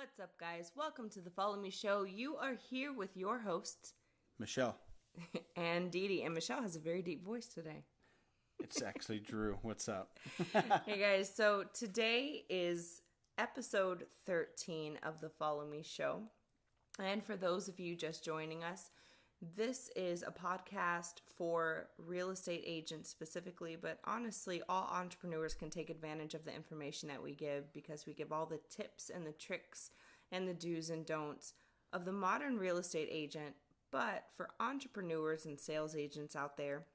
What's up, guys? Welcome to the Follow Me Show. You are here with your hosts, Michelle. and Dee Dee. And Michelle has a very deep voice today. It's actually Drew. What's up? Hey, guys. So today is episode 13 of the Follow Me Show. And for those of you just joining us, this is a podcast for real estate agents specifically, but honestly, all entrepreneurs can take advantage of the information that we give because we give all the tips and the tricks and the do's and don'ts of the modern real estate agent. But for entrepreneurs and sales agents out there,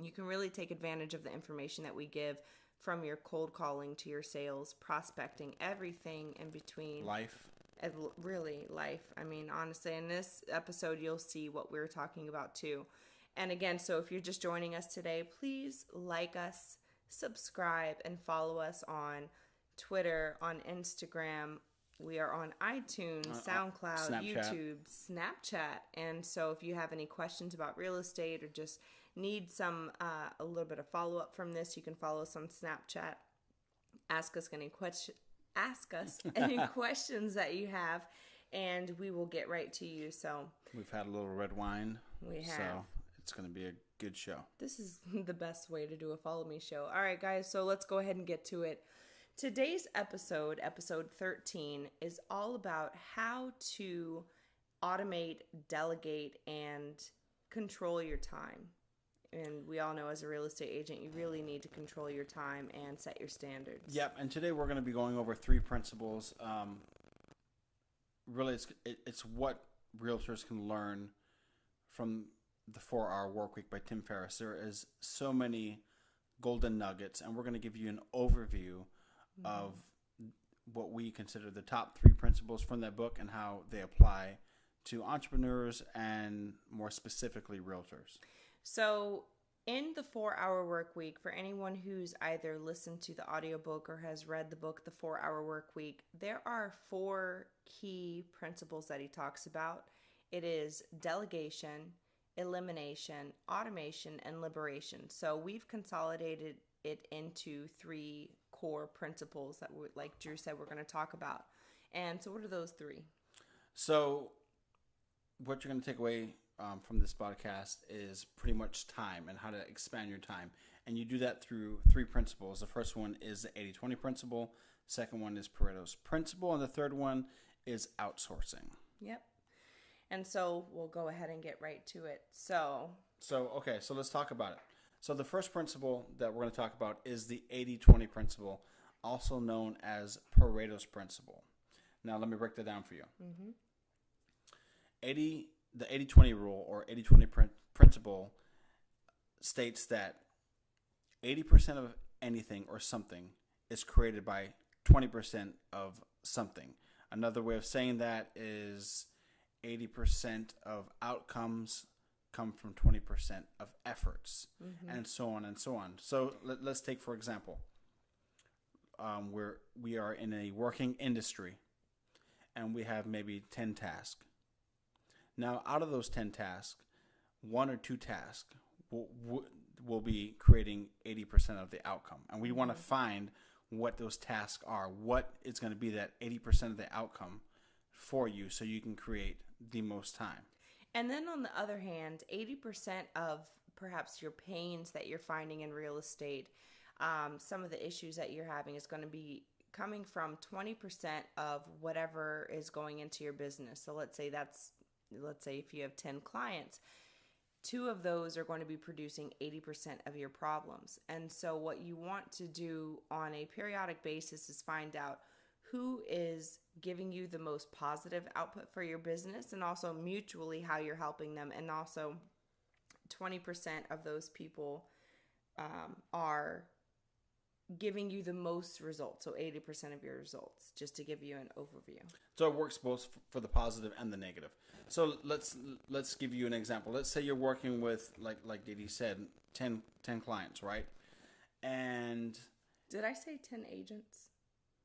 you can really take advantage of the information that we give from your cold calling to your sales, prospecting, everything in between. Life. Really, life. I mean, honestly, in this episode, you'll see what we're talking about too. And again, so if you're just joining us today, please like us, subscribe, and follow us on Twitter, on Instagram. We are on iTunes, SoundCloud, Snapchat. YouTube, Snapchat. And so if you have any questions about real estate or just need a little bit of follow-up from this, you can follow us on Snapchat. Ask us any questions that you have, and we will get right to you. So We've had a little red wine. We have. So it's going to be a good show. This is the best way to do a Follow Me show. All right, guys, so let's go ahead and get to it. Today's episode 13, is all about how to automate, delegate, and control your time. And we all know as a real estate agent, you really need to control your time and set your standards. Yep, and today we're going to be going over 3 principles. Really, it's what realtors can learn from the 4-Hour Workweek by Tim Ferriss. There is so many golden nuggets, and we're going to give you an overview of what we consider the top 3 principles from that book and how they apply to entrepreneurs and more specifically realtors. So in the 4-Hour Workweek, for anyone who's either listened to the audiobook or has read the book, The 4-Hour Workweek, there are 4 key principles that he talks about. It is delegation, elimination, automation, and liberation. So we've consolidated it into 3 core principles that, like Drew said, we're going to talk about. And so what are those 3? So what you're going to take away from this podcast is pretty much time and how to expand your time. And you do that through 3 principles. The first one is the 80-20 principle. Second one is Pareto's principle. And the third one is outsourcing. Yep. And so we'll go ahead and get right to it. So let's talk about it. So the first principle that we're going to talk about is the 80-20 principle, also known as Pareto's principle. Now, let me break that down for you. Mm-hmm. The 80-20 rule or 80-20 principle states that 80% of anything or something is created by 20% of something. Another way of saying that is 80% of outcomes come from 20% of efforts, and so on and so on. So let's take, for example, we are in a working industry and we have maybe 10 tasks. Now, out of those 10 tasks, 1 or 2 tasks will be creating 80% of the outcome. And we want to find what those tasks are, what is going to be that 80% of the outcome for you so you can create the most time. And then on the other hand, 80% of perhaps your pains that you're finding in real estate, some of the issues that you're having is going to be coming from 20% of whatever is going into your business. So let's say if you have 10 clients, 2 of those are going to be producing 80% of your problems. And so what you want to do on a periodic basis is find out who is giving you the most positive output for your business, and also mutually how you're helping them. And also 20% of those people are giving you the most results. So 80% of your results, just to give you an overview. So it works both for the positive and the negative. So let's give you an example. Let's say you're working with, like Didi said, 10 clients, right? And did I say 10 agents?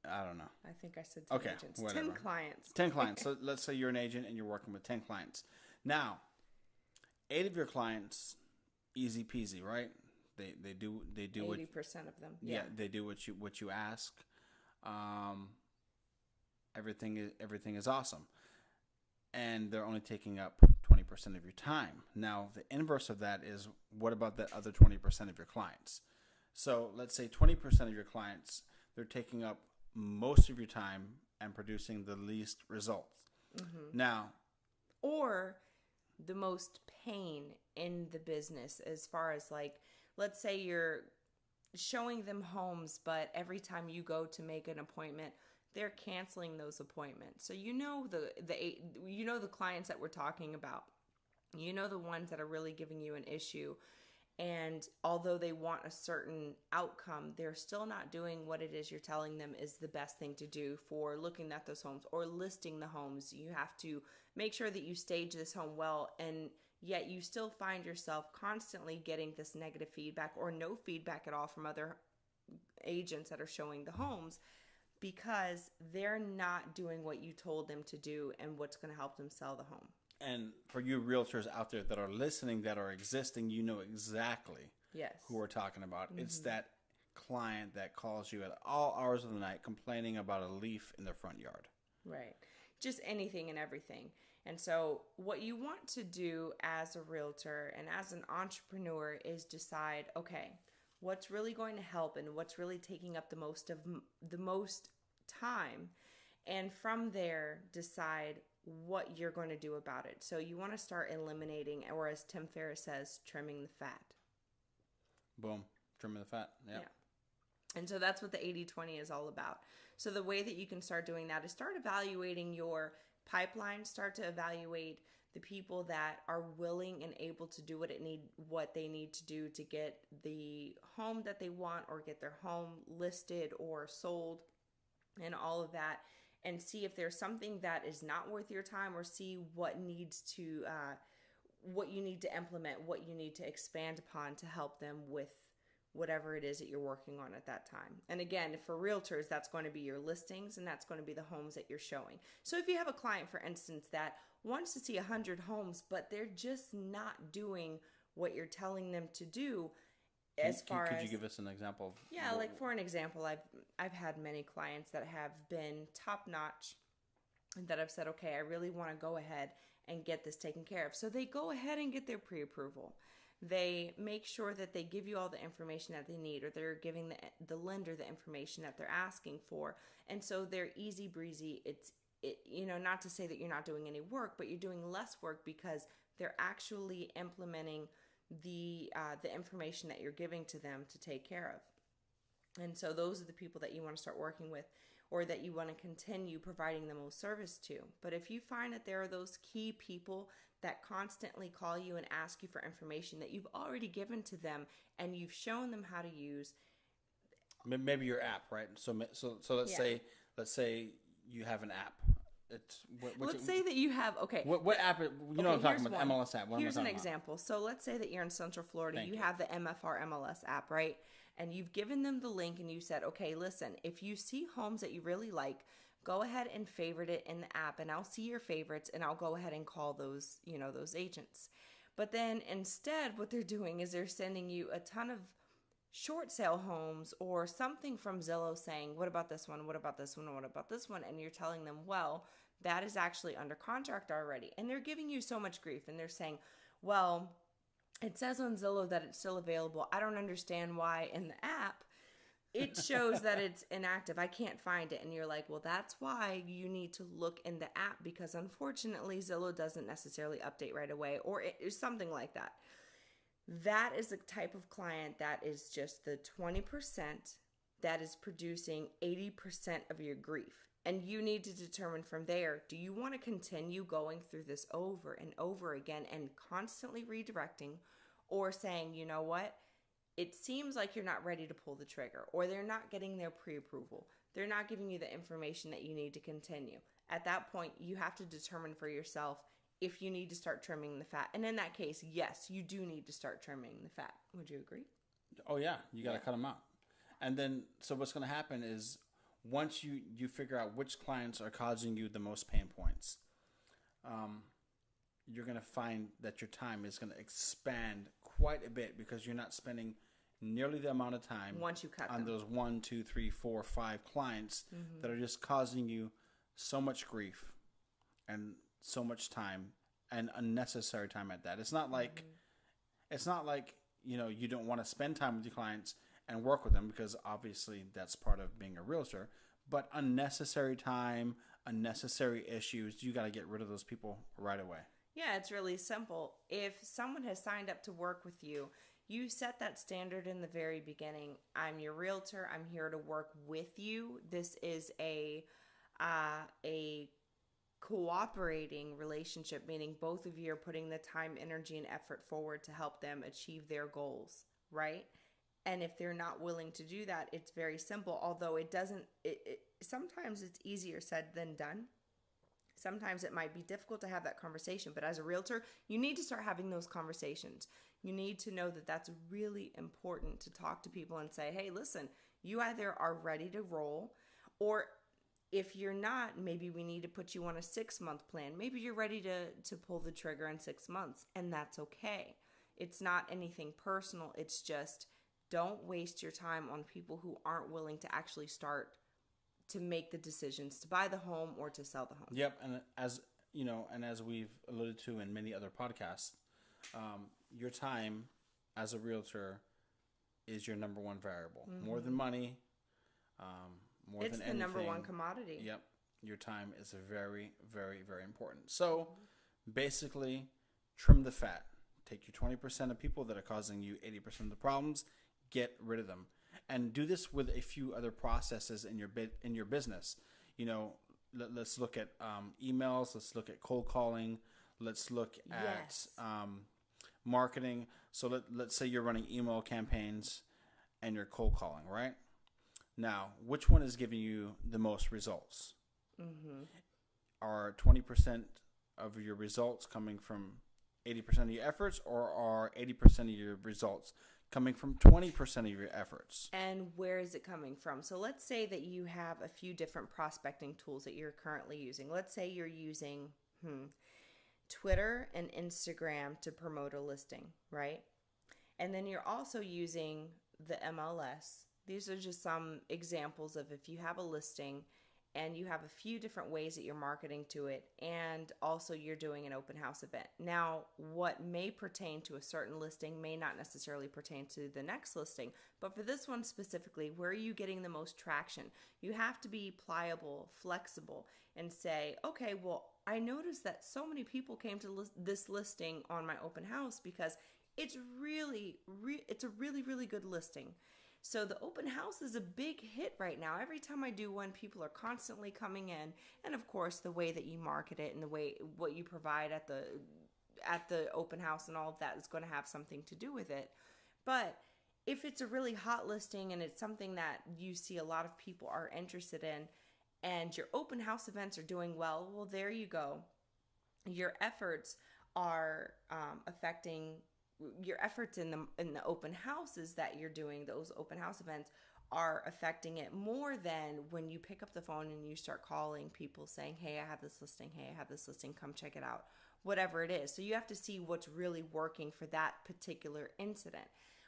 I don't know. I think I said 10 agents. Whatever. 10 clients. 10 clients. So let's say you're an agent and you're working with 10 clients. Now, 8 of your clients, easy peasy, right? They do 80% of them. Yeah, they do what you ask. everything is awesome, and they're only taking up 20% of your time. Now, the inverse of that is, what about that other 20% of your clients? So let's say 20% of your clients, they're taking up most of your time and producing the least results. Now, Or the most pain in the business, as far as like, let's say you're showing them homes, but every time you go to make an appointment, they're canceling those appointments. So the clients that we're talking about. You know the ones that are really giving you an issue. And although they want a certain outcome, they're still not doing what it is you're telling them is the best thing to do for looking at those homes or listing the homes. You have to make sure that you stage this home well, and yet you still find yourself constantly getting this negative feedback or no feedback at all from other agents that are showing the homes, because they're not doing what you told them to do and what's going to help them sell the home. and for you realtors out there that are listening, that are existing, you know exactly Yes. who we're talking about. It's that client that calls you at all hours of the night complaining about a leaf in their front yard. Right. Just anything and everything. And so what you want to do as a realtor and as an entrepreneur is decide, okay, what's really going to help and what's really taking up the most time, and from there decide what you're going to do about it. So you want to start eliminating, or as Tim Ferriss says, trimming the fat. Boom. Trimming the fat. Yep. Yeah. And so that's what the 80-20 is all about. So the way that you can start doing that is start evaluating your pipeline, start to evaluate the people that are willing and able to do what they need to do to get the home that they want, or get their home listed or sold, and all of that, and see if there's something that is not worth your time, or see what you need to implement, what you need to expand upon to help them with whatever it is that you're working on at that time. And again, for realtors, that's going to be your listings, and that's going to be the homes that you're showing. So if you have a client, for instance, that wants to see 100 homes, but they're just not doing what you're telling them to do, Could you give us an example of? Yeah, like for an example, I've had many clients that have been top notch, that I've said, okay, I really want to go ahead and get this taken care of. So they go ahead and get their pre-approval. They make sure that they give you all the information that they need, or they're giving the lender the information that they're asking for. And so they're easy breezy. Not to say that you're not doing any work, but you're doing less work because they're actually implementing the information that you're giving to them to take care of. And so those are the people that you want to start working with, or that you want to continue providing the most service to. But if you find that there are those key people that constantly call you and ask you for information that you've already given to them and you've shown them how to use, maybe your app, right? So let's say you have an app. Let's say that you have, okay. What app? You know what I'm talking about, the MLS app. Here's an example. So let's say that you're in Central Florida. You have the MFR MLS app, right? And you've given them the link and you said, okay, listen, if you see homes that you really like, go ahead and favorite it in the app, and I'll see your favorites, and I'll go ahead and call those agents. But then instead, what they're doing is they're sending you a ton of short sale homes or something from Zillow saying, what about this one? What about this one? What about this one? And you're telling them, well, that is actually under contract already. And they're giving you so much grief. And they're saying, well, it says on Zillow that it's still available. I don't understand why in the app it shows that it's inactive. I can't find it. And you're like, well, that's why you need to look in the app, because unfortunately Zillow doesn't necessarily update right away, or it is something like that. That is the type of client that is just the 20% that is producing 80% of your grief. And you need to determine from there, do you want to continue going through this over and over again and constantly redirecting, or saying, you know what, it seems like you're not ready to pull the trigger, or they're not getting their pre-approval. They're not giving you the information that you need to continue. At that point, you have to determine for yourself if you need to start trimming the fat. And in that case, yes, you do need to start trimming the fat. Would you agree? Oh, yeah. You got to cut them out. And then, so what's going to happen is, once you figure out which clients are causing you the most pain points, you're going to find that your time is going to expand quite a bit, because you're not spending nearly the amount of time once you cut on them. those 1, 2, 3, 4, 5 clients that are just causing you so much grief and so much time and unnecessary time at that. It's not like, you don't want to spend time with your clients and work with them, because obviously that's part of being a realtor, but unnecessary time, unnecessary issues, you got to get rid of those people right away. Yeah, it's really simple. If someone has signed up to work with you, you set that standard in the very beginning. I'm your realtor. I'm here to work with you. This is a cooperating relationship, meaning both of you are putting the time, energy, and effort forward to help them achieve their goals, right? And if they're not willing to do that, it's very simple. Although sometimes it's easier said than done. Sometimes it might be difficult to have that conversation, but as a realtor, you need to start having those conversations. You need to know that that's really important, to talk to people and say, hey, listen, you either are ready to roll, or if you're not, maybe we need to put you on a 6-month plan. Maybe you're ready to pull the trigger in 6 months, and that's okay. It's not anything personal. It's just, don't waste your time on people who aren't willing to actually start to make the decisions to buy the home or to sell the home. Yep, and as we've alluded to in many other podcasts, your time as a realtor is your number one variable. Mm-hmm. More than money, more it's than anything. It's the number one commodity. Yep, your time is very, very, very important. So, basically, trim the fat. Take your 20% of people that are causing you 80% of the problems, get rid of them. And do this with a few other processes in your business. Let's look at emails. Let's look at cold calling. Let's look at marketing. So let's say you're running email campaigns and you're cold calling, right? Now, which one is giving you the most results? Mm-hmm. Are 20% of your results coming from 80% of your efforts, or are 80% of your results coming from 20% of your efforts? And where is it coming from? So let's say that you have a few different prospecting tools that you're currently using. Let's say you're using Twitter and Instagram to promote a listing, right? And then you're also using the MLS. These are just some examples of if you have a listing and you have a few different ways that you're marketing to it, and also you're doing an open house event. Now, what may pertain to a certain listing may not necessarily pertain to the next listing, but for this one specifically, where are you getting the most traction? You have to be pliable, flexible, and say, okay, well, I noticed that so many people came to this listing on my open house because it's a really, really good listing. So the open house is a big hit right now. Every time I do one, people are constantly coming in. And of course, the way that you market it and the way what you provide at the open house and all of that is going to have something to do with it. But if it's a really hot listing and it's something that you see a lot of people are interested in, and your open house events are doing well, there you go. Your efforts are affecting your efforts in the open houses that you're doing, those open house events, are affecting it more than when you pick up the phone and you start calling people saying, hey, I have this listing. Hey, I have this listing. Come check it out. Whatever it is. So you have to see what's really working for that particular incident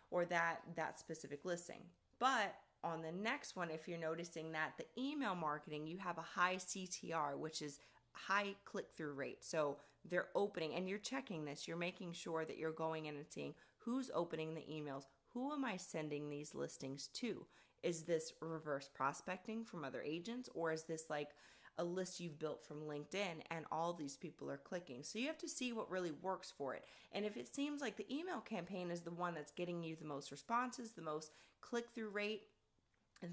or that specific listing. But on the next one, if you're noticing that the email marketing, you have a high CTR, which is high click-through rate. So they're opening, and you're checking this. You're making sure that you're going in and seeing who's opening the emails. Who am I sending these listings to? Is this reverse prospecting from other agents, or is this like a list you've built from LinkedIn and all these people are clicking? So you have to see what really works for it. And if it seems like the email campaign is the one that's getting you the most responses, the most click-through rate,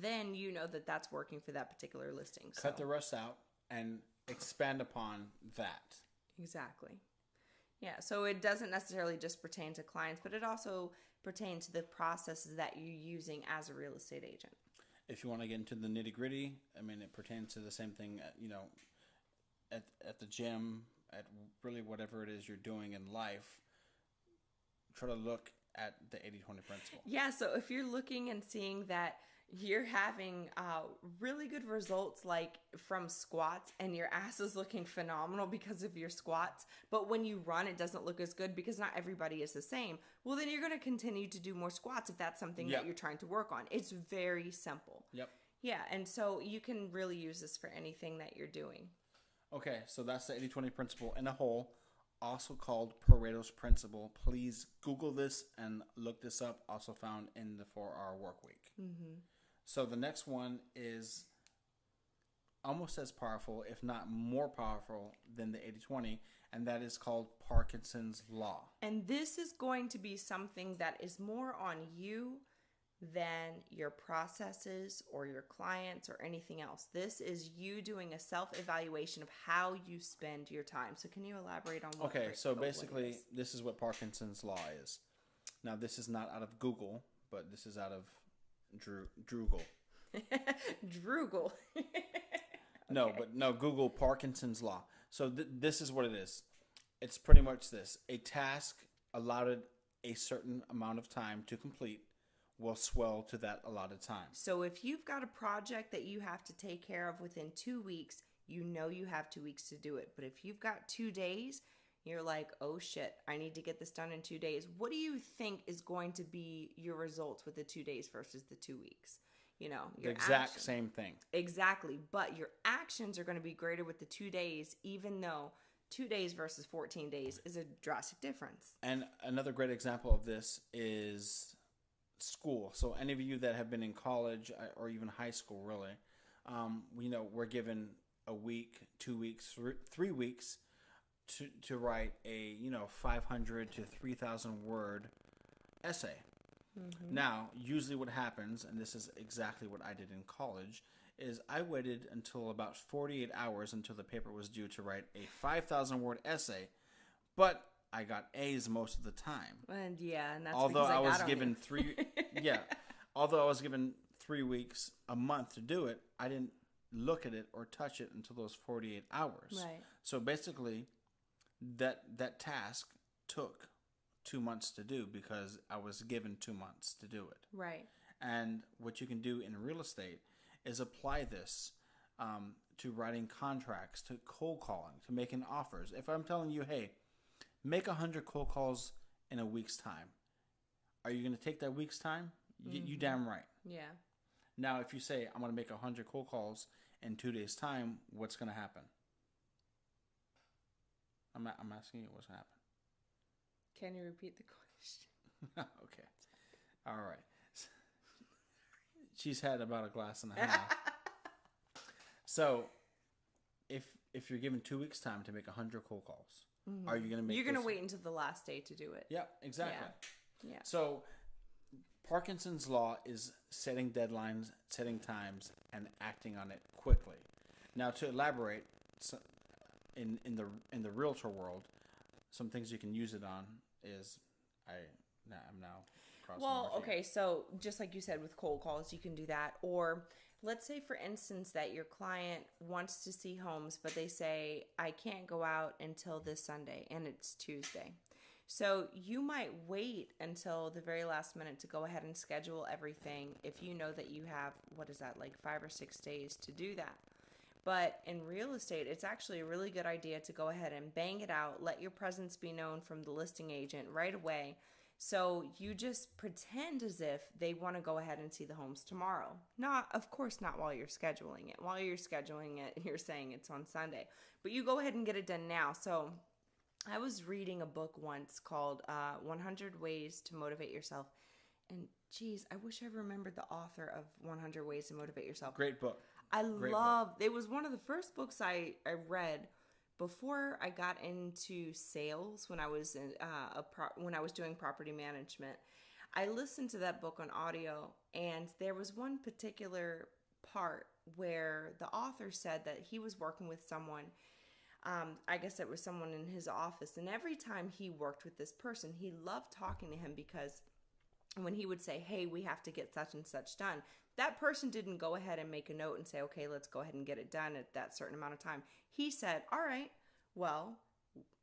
then you know that that's working for that particular listing. Cut the rest out and expand upon that. Exactly. Yeah, so it doesn't necessarily just pertain to clients, but it also pertains to the processes that you're using as a real estate agent. If you want to get into the nitty-gritty, I mean, it pertains to the same thing, at the gym, at really whatever it is you're doing in life. Try to look at the 80-20 principle. Yeah, so if you're looking and seeing that you're having really good results like from squats and your ass is looking phenomenal because of your squats, but when you run it doesn't look as good because not everybody is the same, well then you're going to continue to do more squats if that's something that you're trying to work on. It's very simple. Yep. Yeah, and so you can really use this for anything that you're doing. Okay, so that's the 80-20 principle in a whole, also called Pareto's principle. Please Google this and look this up, also found in the 4-hour work week. Mm-hmm. So the next one is almost as powerful, if not more powerful, than the 80-20, and that is called Parkinson's Law. And this is going to be something that is more on you than your processes or your clients or anything else. This is you doing a self-evaluation of how you spend your time. So can you elaborate on what? Okay, so what basically, it is? this is what Parkinson's Law is. Now, this is not out of Google, but this is out of Droogle. Droogle. No, but no, Google Parkinson's Law. So this is what it is. It's pretty much this. A task allotted a certain amount of time to complete will swell to that allotted time. So if you've got a project that you have to take care of within 2 weeks, you know you have 2 weeks to do it. But if you've got 2 days, you're like, oh shit, I need to get this done in 2 days. What do you think is going to be your results with the 2 days versus the 2 weeks? You know, the exact same thing. Exactly. But your actions are going to be greater with the 2 days, even though 2 days versus 14 days is a drastic difference. And another great example of this is school. So any of you that have been in college or even high school, really, we're given a week, 2 weeks, 3 weeks to write a 500 to 3,000 word essay. Mm-hmm. Now, usually what happens, and this is exactly what I did in college, is I waited until about 48 hours until the paper was due to write a 5,000 word essay, but I got A's most of the time. And that's although because I was given although I was given 3 weeks, a month to do it, I didn't look at it or touch it until those 48 hours. Right. So basically, that task took 2 months to do because I was given 2 months to do it. Right. And what you can do in real estate is apply this to writing contracts, to cold calling, to making offers. If I'm telling you, hey, make 100 cold calls in a week's time, are you going to take that week's time? You damn right. Yeah. Now, if you say, I'm going to make 100 cold calls in 2 days' time, what's going to happen? I'm asking you what's going to happen. Can you repeat the question? Okay. All right. She's had about a glass and a half. So, if you're given 2 weeks' time to make 100 cold calls, are you going to make? You're going to wait until the last day to do it. Yeah, exactly. Yeah. So, Parkinson's Law is setting deadlines, setting times, and acting on it quickly. Now, to elaborate, in the realtor world, some things you can use it on is I'm now crossing. Well, okay, so just like you said with cold calls, you can do that. Or let's say, for instance, that your client wants to see homes, but they say, I can't go out until this Sunday, and it's Tuesday. So you might wait until the very last minute to go ahead and schedule everything if you know that you have, 5 or 6 days to do that. But in real estate, it's actually a really good idea to go ahead and bang it out, let your presence be known from the listing agent right away. So you just pretend as if they want to go ahead and see the homes tomorrow. Of course, not while you're scheduling it. While you're scheduling it, you're saying it's on Sunday. But you go ahead and get it done now. So I was reading a book once called 100 Ways to Motivate Yourself. And geez, I wish I remembered the author of 100 Ways to Motivate Yourself. Great book. It was one of the first books I read before I got into sales when I was when I was doing property management. I listened to that book on audio, and there was one particular part where the author said that he was working with someone. I guess it was someone in his office, and every time he worked with this person, he loved talking to him because when he would say, hey, we have to get such and such done, that person didn't go ahead and make a note and say, okay, let's go ahead and get it done at that certain amount of time. He said, all right, well,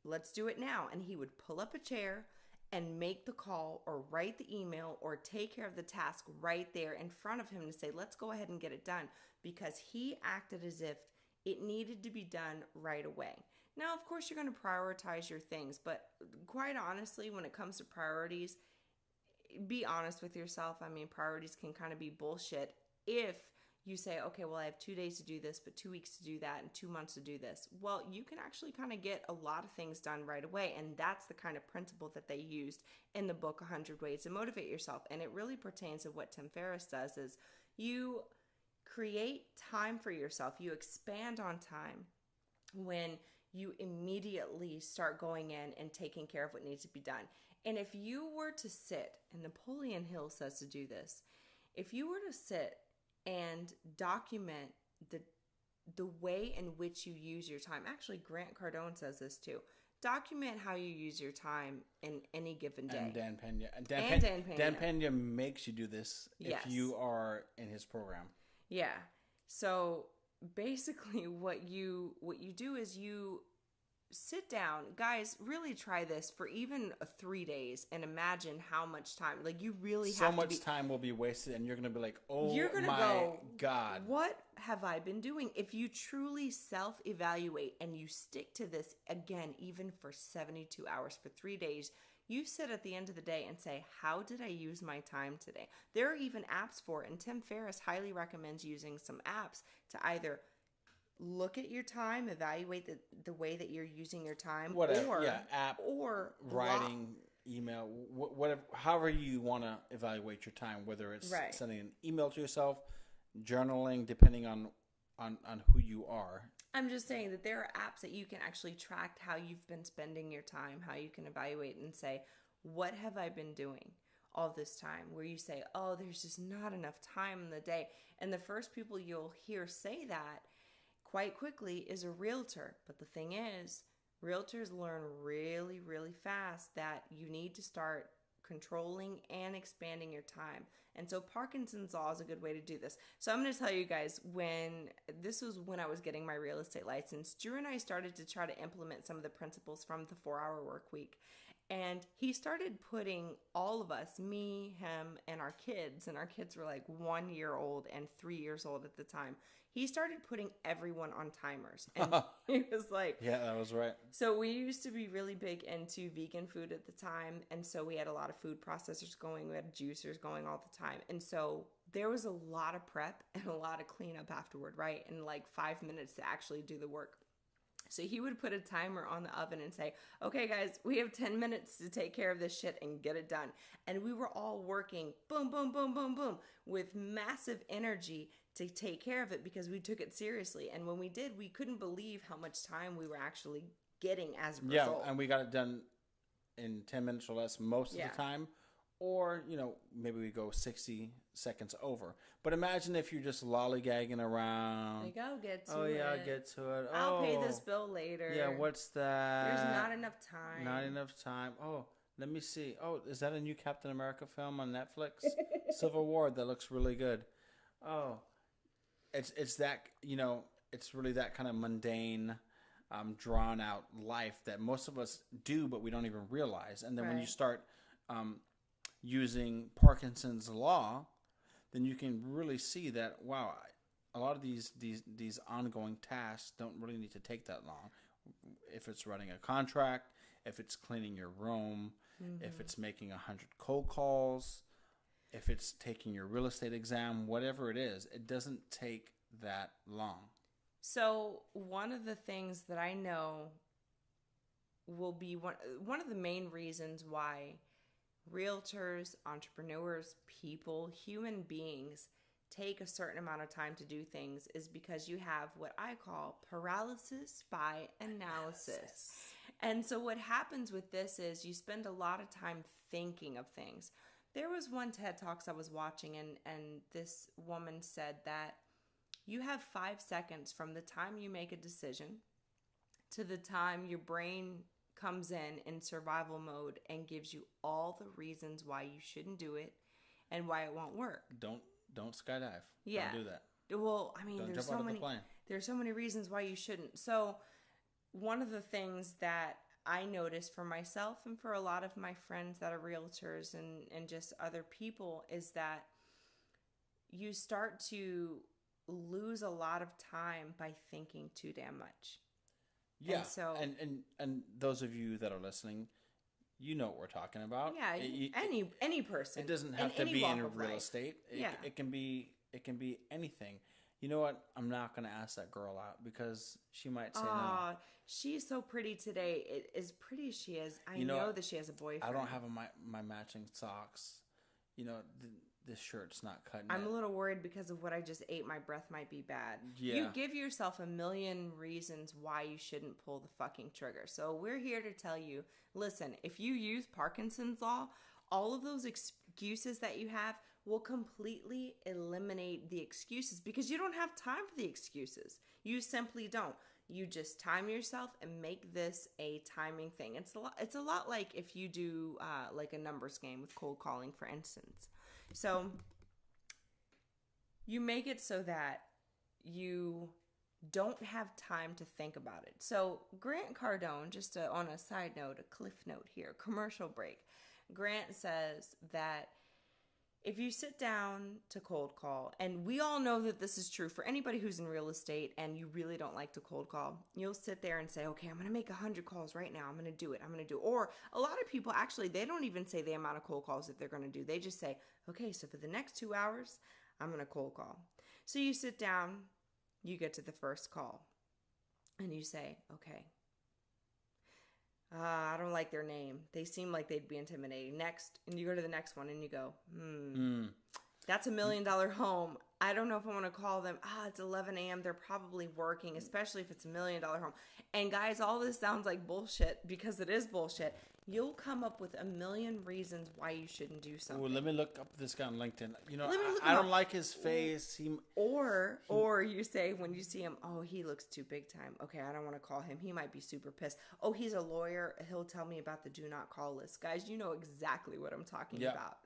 let's do it now. And he would pull up a chair and make the call or write the email or take care of the task right there in front of him to say, let's go ahead and get it done, because he acted as if it needed to be done right away. Now, of course, you're going to prioritize your things, but quite honestly, when it comes to priorities, be honest with yourself. I mean, priorities can kind of be bullshit if you say, okay, well, I have 2 days to do this, but 2 weeks to do that, and 2 months to do this. Well, you can actually kind of get a lot of things done right away. And that's the kind of principle that they used in the book, 100 Ways to Motivate Yourself. And it really pertains to what Tim Ferriss does is you create time for yourself. You expand on time when you immediately start going in and taking care of what needs to be done. And if you were to sit, and Napoleon Hill says to do this, if you were to sit and document the way in which you use your time. Actually, Grant Cardone says this too. Document how you use your time in any given day. And Dan Pena. Dan Pena makes you do this if you are in his program. Yeah. So basically what you do is you sit down. Guys, really try this for even 3 days and imagine how much time. Like, you really have to so much time will be wasted, and you're going to be like, oh my God. What have I been doing? If you truly self-evaluate and you stick to this, again, even for 72 hours, for 3 days, you sit at the end of the day and say, how did I use my time today? There are even apps for it, and Tim Ferriss highly recommends using some apps to either look at your time, evaluate the way that you're using your time, app, or writing, email, whatever, however you want to evaluate your time, whether it's sending an email to yourself, journaling, depending on who you are. I'm just saying that there are apps that you can actually track how you've been spending your time, how you can evaluate and say, what have I been doing all this time? Where you say, oh, there's just not enough time in the day. And the first people you'll hear say that quite quickly is a realtor. But the thing is, realtors learn really, really fast that you need to start controlling and expanding your time. And so Parkinson's law is a good way to do this. So I'm going to tell you guys, this was when I was getting my real estate license, Drew and I started to try to implement some of the principles from the 4-hour work week. And he started putting all of us, me, him, and our kids were like 1 year old and 3 years old at the time. He started putting everyone on timers. And he was like... Yeah, that was right. So we used to be really big into vegan food at the time. And so we had a lot of food processors going. We had juicers going all the time. And so there was a lot of prep and a lot of cleanup afterward, right? And like 5 minutes to actually do the work. So he would put a timer on the oven and say, okay, guys, we have 10 minutes to take care of this shit and get it done. And we were all working boom, boom, boom, boom, boom with massive energy to take care of it because we took it seriously. And when we did, we couldn't believe how much time we were actually getting as a result. Yeah, and we got it done in 10 minutes or less most of the time. Or, maybe we go 60 seconds over. But imagine if you're just lollygagging around. Like, I'll get to it. Oh, yeah, I'll get to it. I'll pay this bill later. Yeah, what's that? There's not enough time. Not enough time. Oh, let me see. Oh, is that a new Captain America film on Netflix? Civil War, that looks really good. Oh, it's that, it's really that kind of mundane, drawn out life that most of us do, but we don't even realize. And then when you start... using Parkinson's law, then you can really see that, wow, a lot of these ongoing tasks don't really need to take that long. If it's running a contract, if it's cleaning your room, if it's making 100 cold calls, if it's taking your real estate exam, whatever it is, it doesn't take that long. So one of the things that I know will be one of the main reasons why realtors, entrepreneurs, people, human beings take a certain amount of time to do things is because you have what I call paralysis by analysis. And so what happens with this is you spend a lot of time thinking of things. There was one TED Talks I was watching and this woman said that you have 5 seconds from the time you make a decision to the time your brain comes in survival mode and gives you all the reasons why you shouldn't do it and why it won't work. Don't skydive. Yeah. Don't do that. Well, I mean, there's so many reasons why you shouldn't. So one of the things that I noticed for myself and for a lot of my friends that are realtors and just other people is that you start to lose a lot of time by thinking too damn much. Yeah, and those of you that are listening, you know what we're talking about. Yeah, any person. It doesn't have to be in real estate. It can be anything. You know what? I'm not going to ask that girl out because she might say no. Aw, she's so pretty today. As pretty as she is, I You know know what? that she has a boyfriend. I don't have my matching socks. You know, this shirt's not cutting I'm it. a little worried because of what I just ate. My breath might be bad. Yeah. You give yourself a million reasons why you shouldn't pull the fucking trigger. So we're here to tell you, listen, if you use Parkinson's law, all of those excuses that you have will completely eliminate the excuses because you don't have time for the excuses. You simply don't. You just time yourself and make this a timing thing. It's a lot like if you do like a numbers game with cold calling, for instance. So you make it so that you don't have time to think about it. So Grant Cardone, on a side note, a cliff note here, commercial break. Grant says that if you sit down to cold call, and we all know that this is true for anybody who's in real estate and you really don't like to cold call, you'll sit there and say, okay, I'm going to make 100 calls right now. I'm going to do it. Or a lot of people, actually, they don't even say the amount of cold calls that they're going to do. They just say, okay, so for the next 2 hours, I'm going to cold call. So you sit down, you get to the first call, and you say, okay, I don't like their name. They seem like they'd be intimidating. Next, and you go to the next one and you go, that's $1 million home. I don't know if I want to call them. It's 11 a.m. They're probably working, especially if it's $1 million home. And guys, all this sounds like bullshit because it is bullshit. You'll come up with a million reasons why you shouldn't do something. Well, let me look up this guy on LinkedIn. You know, Let me look I him don't up. like his face. Or you say when you see him, oh, he looks too big time. Okay, I don't want to call him. He might be super pissed. Oh, he's a lawyer. He'll tell me about the do not call list. Guys, you know exactly what I'm talking about.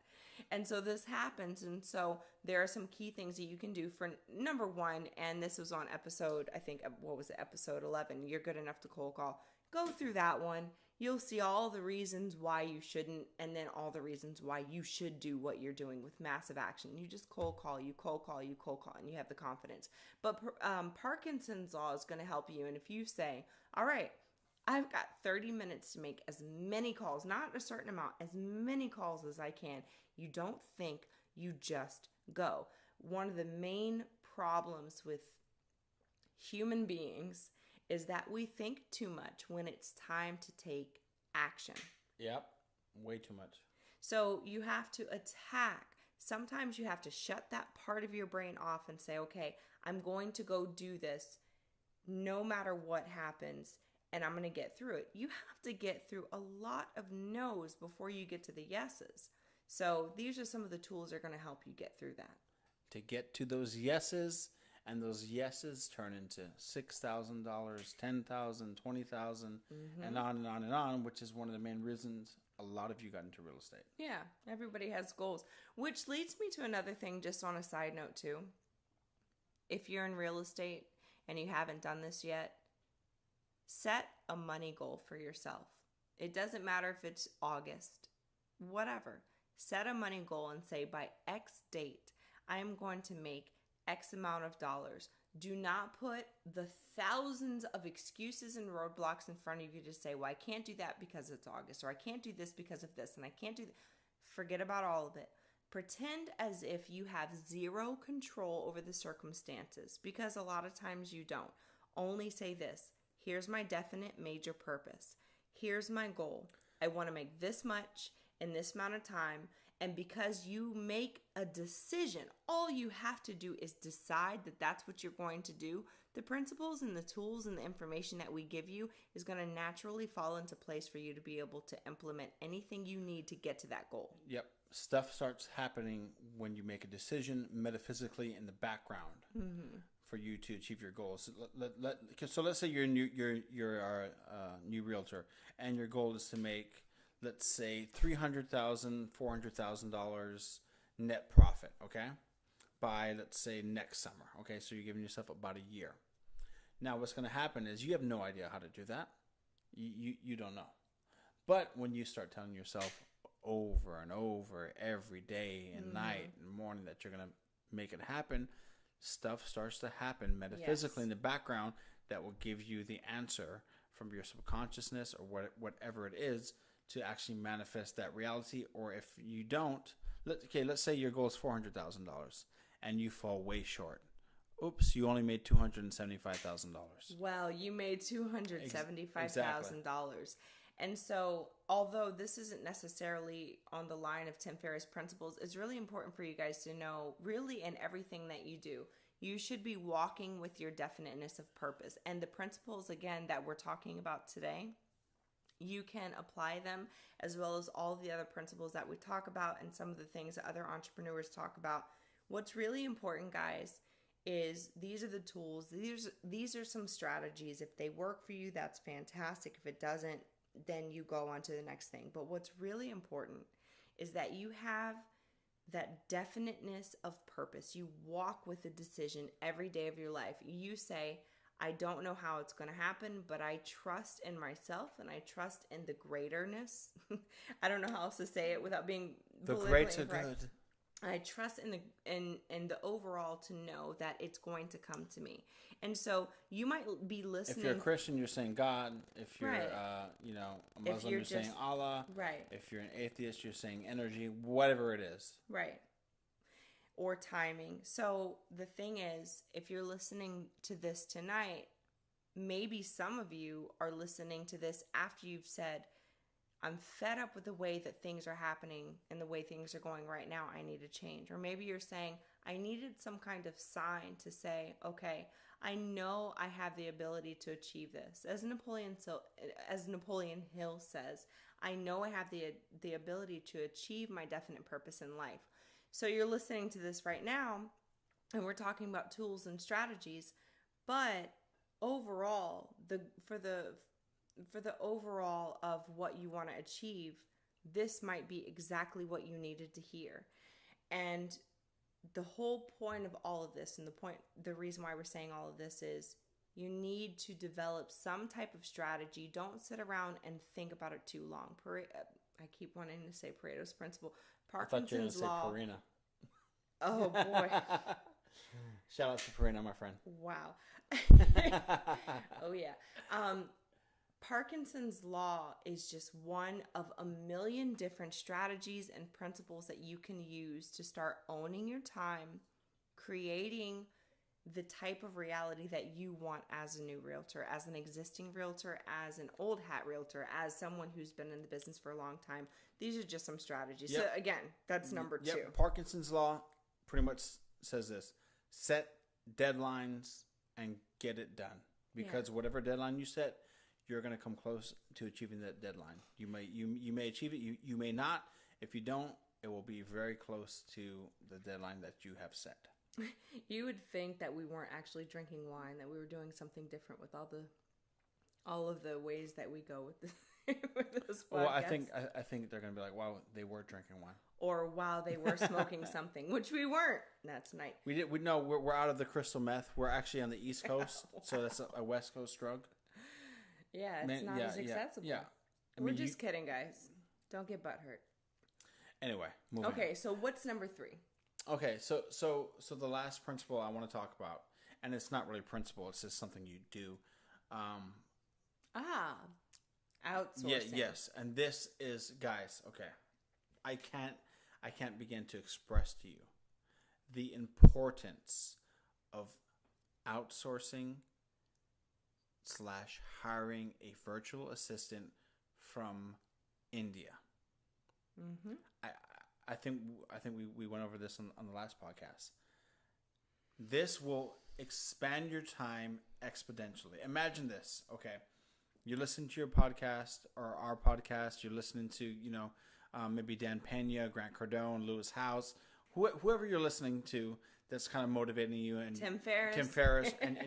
And so this happens. And so there are some key things that you can do for number one. And this was on episode, I think, what was it? Episode 11. You're good enough to cold call. Go through that one. You'll see all the reasons why you shouldn't, and then all the reasons why you should do what you're doing with massive action. You just cold call, and you have the confidence. But Parkinson's law is going to help you. And if you say, all right, I've got 30 minutes to make as many calls, not a certain amount, as many calls as I can. You don't think, you just go. One of the main problems with human beings is that we think too much when it's time to take action. Yep, way too much. So you have to attack. Sometimes you have to shut that part of your brain off and say, okay, I'm going to go do this no matter what happens, and I'm going to get through it. You have to get through a lot of no's before you get to the yeses. So these are some of the tools that are going to help you get through that. To get to those yeses, and those yeses turn into $6,000, $10,000, $20,000, and on and on and on, which is one of the main reasons a lot of you got into real estate. Yeah, everybody has goals, which leads me to another thing just on a side note too. If you're in real estate and you haven't done this yet, set a money goal for yourself. It doesn't matter if it's August, whatever. Set a money goal and say by X date, I am going to make X amount of dollars. Do not put the thousands of excuses and roadblocks in front of you to say, well, I can't do that because it's August, or I can't do this because of this, and I can't do that. Forget about all of it. Pretend as if you have zero control over the circumstances, because a lot of times you don't. Only say this: here's my definite major purpose. Here's my goal. I want to make this much in this amount of time. And because you make a decision, all you have to do is decide that that's what you're going to do. The principles and the tools and the information that we give you is going to naturally fall into place for you to be able to implement anything you need to get to that goal. Yep. Stuff starts happening when you make a decision metaphysically in the background for you to achieve your goals. So let's say you're a new realtor and your goal is to make, let's say, $300,000, $400,000 net profit, okay? By, let's say, next summer, okay? So you're giving yourself about a year. Now, what's going to happen is you have no idea how to do that. You don't know. But when you start telling yourself over and over every day and night and morning that you're going to make it happen, stuff starts to happen metaphysically in the background that will give you the answer from your subconsciousness or whatever it is to actually manifest that reality. Or if you don't, let's say your goal is $400,000 and you fall way short. Oops, you only made $275,000. Well, you made $275,000. And so, although this isn't necessarily on the line of Tim Ferriss principles, it's really important for you guys to know, really, in everything that you do, you should be walking with your definiteness of purpose. And the principles, again, that we're talking about today, you can apply them, as well as all the other principles that we talk about and some of the things that other entrepreneurs talk about. What's really important, guys, is these are the tools. These are some strategies. If they work for you, that's fantastic. If it doesn't, then you go on to the next thing. But what's really important is that you have that definiteness of purpose. You walk with a decision every day of your life. You say, I don't know how it's going to happen, but I trust in myself and I trust in the greaterness. I don't know how else to say it without being the greats are good. I trust in the overall to know that it's going to come to me. And so you might be listening. If you're a Christian, you're saying God. If you're right. a Muslim, you're saying Allah. Right. If you're an atheist, you're saying energy, whatever it is. Right. Or timing. So the thing is, if you're listening to this tonight, maybe some of you are listening to this after you've said, I'm fed up with the way that things are happening and the way things are going right now. I need a change. Or maybe you're saying, I needed some kind of sign to say, okay, I know I have the ability to achieve this. As Napoleon Hill says, I know I have the ability to achieve my definite purpose in life. So you're listening to this right now, and we're talking about tools and strategies, but overall, for the overall of what you want to achieve, this might be exactly what you needed to hear. And the whole point of all of this, and the reason why we're saying all of this is you need to develop some type of strategy. Don't sit around and think about it too long. I keep wanting to say Pareto's principle. Parkinson's law. Purina. Oh boy. Shout out to Purina, my friend. Wow. Oh yeah. Parkinson's law is just one of a million different strategies and principles that you can use to start owning your time, creating the type of reality that you want as a new realtor, as an existing realtor, as an old hat realtor, as someone who's been in the business for a long time. These are just some strategies. Yep. So again, that's number 2. Parkinson's law pretty much says this: set deadlines and get it done. Because whatever deadline you set, you're going to come close to achieving that deadline. You may achieve it. You may not. If you don't, it will be very close to the deadline that you have set. You would think that we weren't actually drinking wine, that we were doing something different with all of the ways that we go with this podcast. Well, I think they're going to be like, wow, they were drinking wine. Or wow, they were smoking something, which we weren't. That's night. We're out of the crystal meth. We're actually on the East Coast, wow. So that's a West Coast drug. Yeah, it's not as accessible. Yeah. We're just kidding, guys. Don't get butthurt. Anyway, moving on. So what's number 3? Okay, so the last principle I want to talk about, and it's not really a principle, it's just something you do. Outsourcing. Yes, and this is, guys, okay, I can't begin to express to you the importance of outsourcing / hiring a virtual assistant from India. Mm-hmm. I think we went over this on the last podcast. This will expand your time exponentially. Imagine this, okay? You're listening to your podcast or our podcast. You're listening to, maybe Dan Pena, Grant Cardone, Lewis House, whoever you're listening to that's kind of motivating you, and Tim Ferriss, and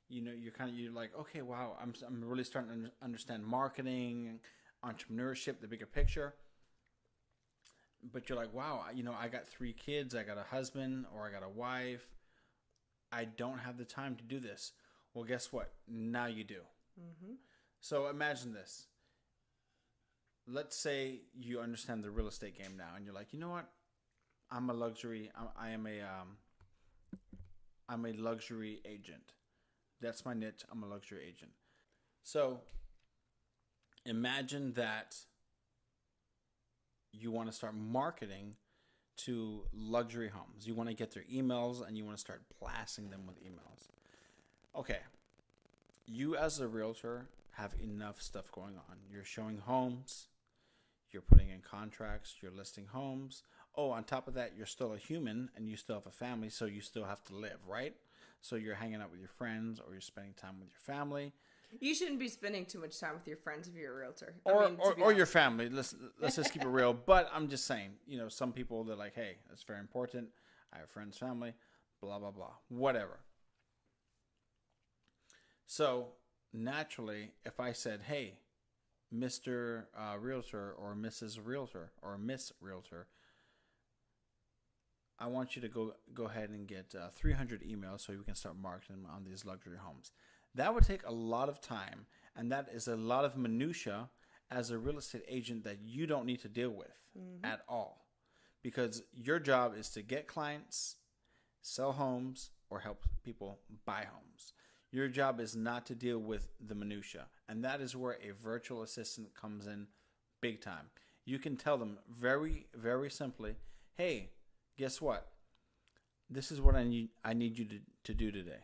you're like, okay, wow, I'm really starting to understand marketing, entrepreneurship, the bigger picture. But you're like, wow, I got 3 kids, I got a husband, or I got a wife. I don't have the time to do this. Well, guess what? Now you do. Mm-hmm. So imagine this. Let's say you understand the real estate game now, and you're like, you know what? I'm a luxury agent. That's my niche. I'm a luxury agent. So imagine that you want to start marketing to luxury homes. You want to get their emails and you want to start blasting them with emails. Okay. You as a realtor have enough stuff going on. You're showing homes, you're putting in contracts, you're listing homes. Oh, on top of that, you're still a human and you still have a family, so you still have to live, right? So you're hanging out with your friends or you're spending time with your family. You shouldn't be spending too much time with your friends if you're a realtor. Or your family. Let's just keep it real. But I'm just saying, some people, they're like, hey, that's very important. I have friends, family, blah, blah, blah, whatever. So naturally, if I said, hey, Mr. Realtor or Mrs. Realtor or Miss Realtor, I want you to go ahead and get 300 emails so we can start marketing on these luxury homes. That would take a lot of time, and that is a lot of minutia as a real estate agent that you don't need to deal with at all, because your job is to get clients, sell homes, or help people buy homes. Your job is not to deal with the minutia, and that is where a virtual assistant comes in big time. You can tell them very, very simply, hey, guess what? This is what I need you to do today.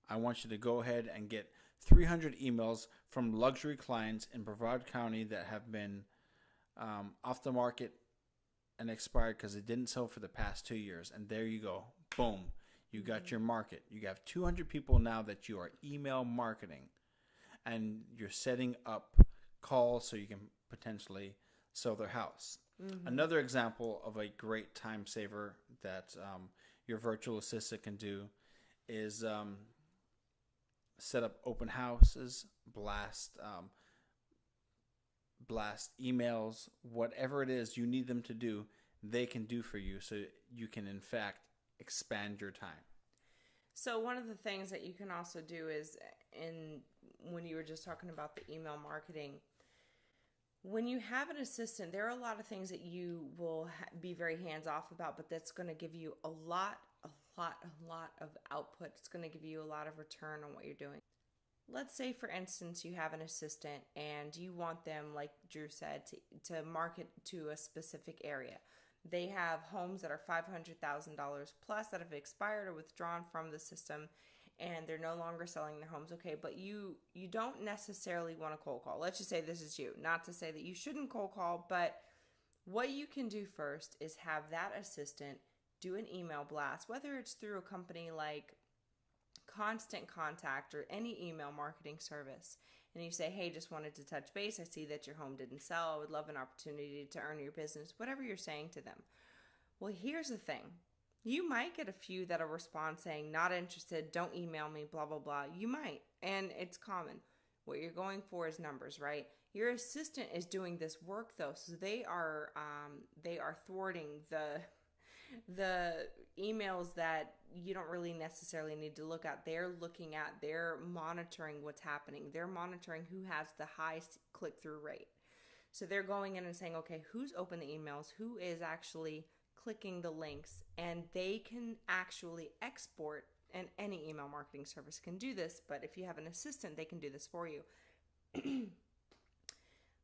I want you to go ahead and get 300 emails from luxury clients in Brevard County that have been off the market and expired because it didn't sell for the past 2 years. And there you go. Boom. You got your market. You have 200 people now that you are email marketing. And you're setting up calls so you can potentially sell their house. Another example of a great time saver that your virtual assistant can do is set up open houses, blast emails, whatever it is you need them to do, they can do for you, so you can in fact expand your time. So one of the things that you can also do is, when you were just talking about the email marketing, when you have an assistant, there are a lot of things that you will be very hands-off about, but that's going to give you a lot of output. It's going to give you a lot of return on what you're doing. Let's say, for instance, you have an assistant and you want them, like Drew said, to market to a specific area. They have homes that are $500,000 plus that have expired or withdrawn from the system, and they're no longer selling their homes. Okay, but you don't necessarily want to cold call. Let's just say this is you. Not to say that you shouldn't cold call, but what you can do first is have that assistant do an email blast, whether it's through a company like Constant Contact or any email marketing service. And you say, hey, just wanted to touch base. I see that your home didn't sell. I would love an opportunity to earn your business, whatever you're saying to them. Well, here's the thing. You might get a few that'll respond saying, not interested, don't email me, blah, blah, blah. You might, and it's common. What you're going for is numbers, right? Your assistant is doing this work, though, so they are thwarting the emails that you don't really necessarily need to look at. They're monitoring what's happening. They're monitoring who has the highest click-through rate. So they're going in and saying, okay, who's opened the emails, who is actually clicking the links, and they can actually export, and any email marketing service can do this, but if you have an assistant, they can do this for you.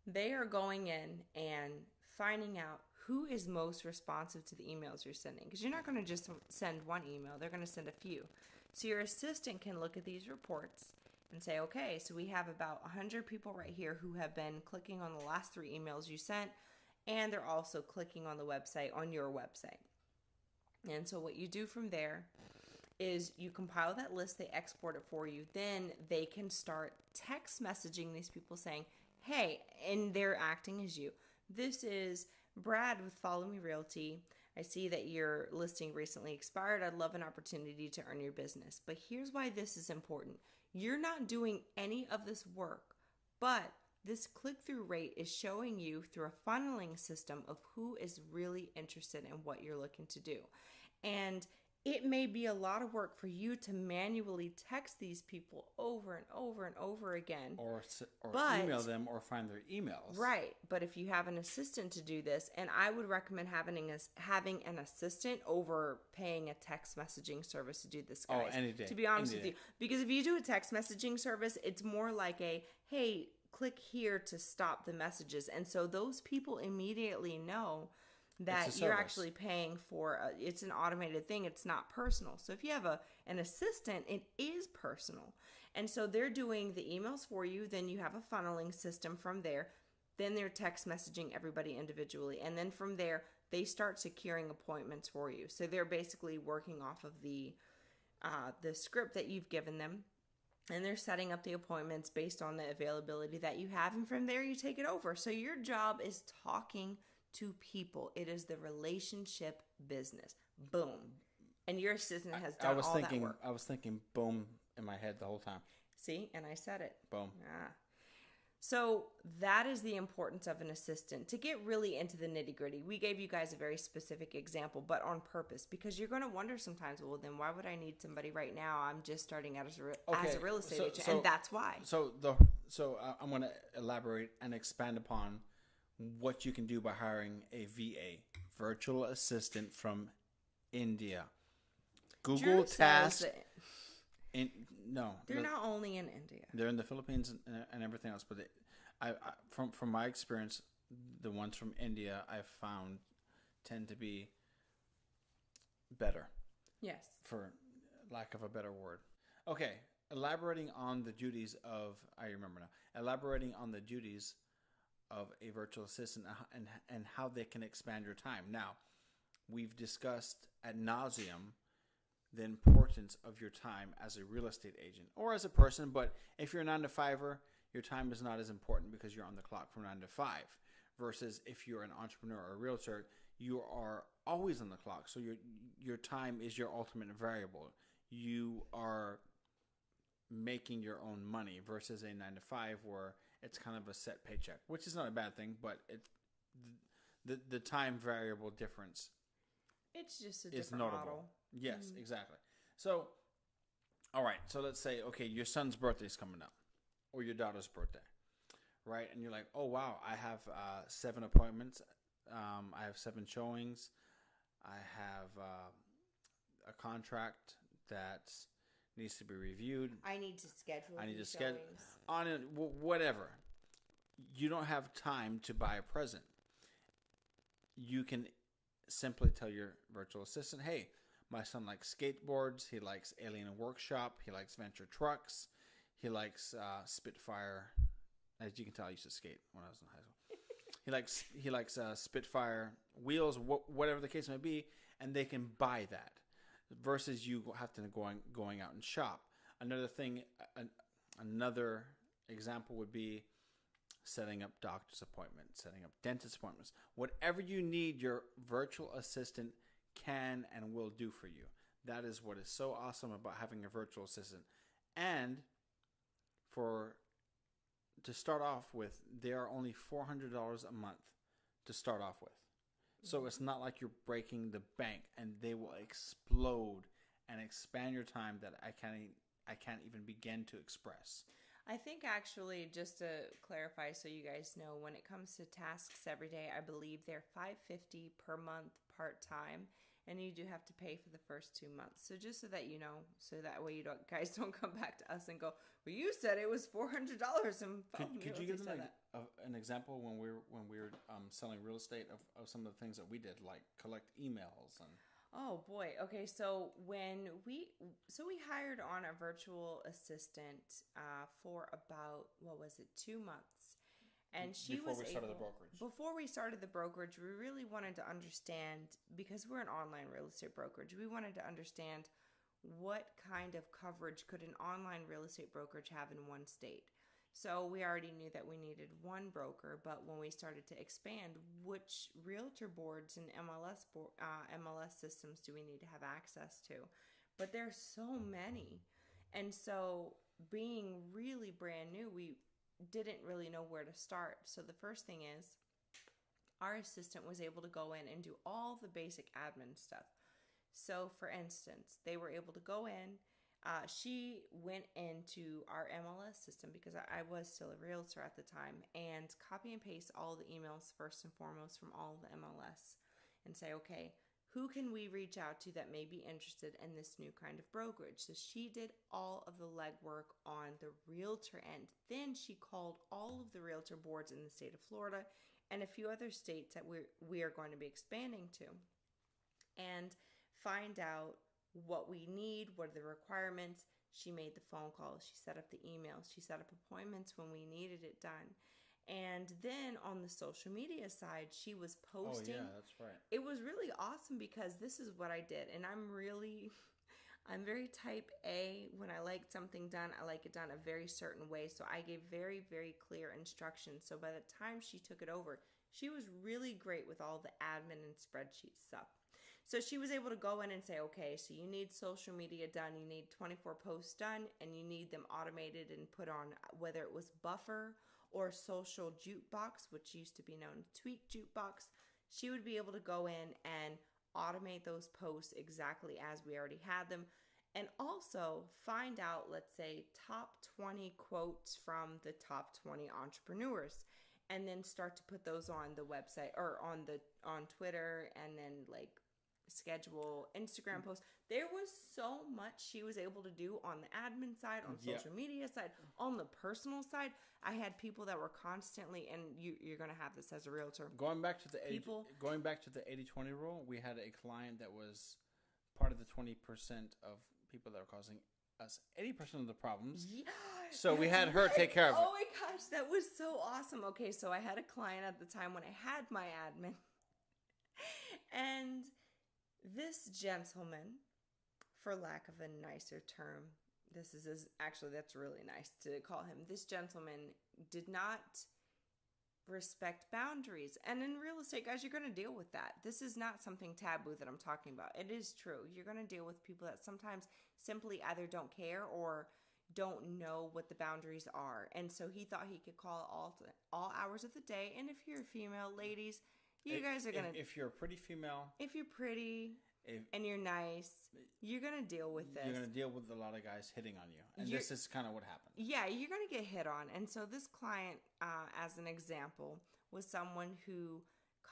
They are going in and finding out who is most responsive to the emails you're sending, because you're not going to just send one email. They're going to send a few. So your assistant can look at these reports and say, okay, so we have about 100 people right here who have been clicking on the last 3 emails you sent, and they're also clicking on the website, on your website. And so what you do from there is you compile that list, they export it for you, then they can start text messaging these people saying, hey, and they're acting as you. This is Brad with Follow Me Realty. I see that your listing recently expired. I'd love an opportunity to earn your business. But here's why this is important. You're not doing any of this work, but this click-through rate is showing you through a funneling system of who is really interested in what you're looking to do. And it may be a lot of work for you to manually text these people over and over and over again. Or email them or find their emails. Right. But if you have an assistant to do this, and I would recommend having an assistant over paying a text messaging service to do this, guys. Oh, any day. To be honest with you. Because if you do a text messaging service, it's more like a, hey, click here to stop the messages. And so those people immediately know, that It's a you're service. actually paying for. It's an automated thing. It's not personal. So if you have an assistant, it is personal. And so they're doing the emails for you. Then you have a funneling system from there. Then they're text messaging everybody individually. And then from there, they start securing appointments for you. So they're basically working off of the script that you've given them, and they're setting up the appointments based on the availability that you have, and from there you take it over. So your job is talking to people. It is the relationship business. Boom. And your assistant has I done was all that thinking, work. I was thinking, boom, in my head the whole time. See, and I said it. Boom. Ah. So that is the importance of an assistant. To get really into the nitty gritty, we gave you guys a very specific example, but on purpose, because you're going to wonder sometimes, well, then why would I need somebody right now? I'm just starting out as a real estate agent, and that's why. I'm going to elaborate and expand upon what you can do by hiring a VA, virtual assistant from India. Google Drew says Task. that No, they're not only in India. they're in the Philippines and everything else. But from my experience, the ones from India I've found tend to be better, Yes. for lack of a better word. Okay, elaborating on the duties of elaborating on the duties of a virtual assistant and how they can expand your time. Now, we've discussed ad nauseum the importance of your time as a real estate agent or as a person, but if you're a 9 to 5er, your time is not as important because you're on the clock from 9 to 5. Versus if you're an entrepreneur or a realtor, you are always on the clock. So your time is your ultimate variable. You are making your own money versus a 9 to 5 where it's kind of a set paycheck, which is not a bad thing, but the time variable difference It's just a is different notable. model. Yes, exactly. So, all right. So let's say, okay, your son's birthday is coming up, or your daughter's birthday, right? And you're like, oh wow, I have 7 appointments. I have 7 showings. I have a contract that needs to be reviewed. I need to schedule. I need to these schedule showings. on it, whatever. You don't have time to buy a present. You can simply tell your virtual assistant, hey, my son likes skateboards. He likes Alien Workshop. He likes Venture Trucks. He likes Spitfire. As you can tell, I used to skate when I was in high school. He likes Spitfire wheels, whatever the case may be, and they can buy that. Versus you have to going out and shop. Another thing, another example would be setting up doctor's appointments, setting up dentist appointments. Whatever you need, your virtual assistant can and will do for you. That is what is so awesome about having a virtual assistant. And to start off with, they are only $400 a month to start off with. So it's not like you're breaking the bank, and they will explode and expand your time that I can't even begin to express. I think actually, just to clarify, so you guys know, when it comes to tasks every day, I believe they're $550 per month part time, and you do have to pay for the first 2 months. So just so that you know, so that way guys don't come back to us and go, well, you said it was $400, and Could you give them an example when we were selling real estate of some of the things that we did, like collect emails and. Oh boy. Okay, so we hired on a virtual assistant for about, what was it, 2 months, and Before we started the brokerage. Before we started the brokerage, we really wanted to understand, because we're an online real estate brokerage, we wanted to understand what kind of coverage could an online real estate brokerage have in one state. So we already knew that we needed one broker, but when we started to expand, which realtor boards and MLS systems do we need to have access to? But there's so many. And so being really brand new, we didn't really know where to start. So the first thing is, our assistant was able to go in and do all the basic admin stuff. So for instance, they were able to go in. She went into our MLS system, because I was still a realtor at the time, and copy and paste all the emails first and foremost from all the MLS and say, okay, who can we reach out to that may be interested in this new kind of brokerage? So she did all of the legwork on the realtor end. Then she called all of the realtor boards in the state of Florida and a few other states that we are going to be expanding to, and find out what we need, what are the requirements. She made the phone calls, she set up the emails, she set up appointments when we needed it done. And then on the social media side, she was posting. Oh yeah, that's right. It was really awesome because this is what I did. And I'm very type A. When I like something done, I like it done a very certain way. So I gave very, very clear instructions. So by the time she took it over, she was really great with all the admin and spreadsheet stuff. So she was able to go in and say, okay, so you need social media done, you need 24 posts done, and you need them automated and put on, whether it was Buffer or Social Jukebox, which used to be known as Tweak Jukebox. She would be able to go in and automate those posts exactly as we already had them. And also find out, let's say, top 20 quotes from the top 20 entrepreneurs, and then start to put those on the website or on Twitter, and then like schedule Instagram posts. There was so much she was able to do on the admin side, on social media side, on the personal side. I had people that were constantly, and you're going to have this as a realtor. Going back to the 80-20 rule, we had a client that was part of the 20% of people that were causing us 80% of the problems. Yeah, so we had her take care of it. Oh my gosh, that was so awesome. Okay, so I had a client at the time when I had my admin. And this gentleman, for lack of a nicer term, that's really nice to call him. This gentleman did not respect boundaries. And in real estate, guys, you're going to deal with that. This is not something taboo that I'm talking about. It is true. You're going to deal with people that sometimes simply either don't care or don't know what the boundaries are. And so he thought he could call all hours of the day. And if you're a female, ladies, you guys are going to... If you're a pretty female... If you're pretty... and you're nice, you're going to deal with this. You're going to deal with a lot of guys hitting on you. And this is kind of what happened. Yeah, you're going to get hit on. And so this client, as an example, was someone who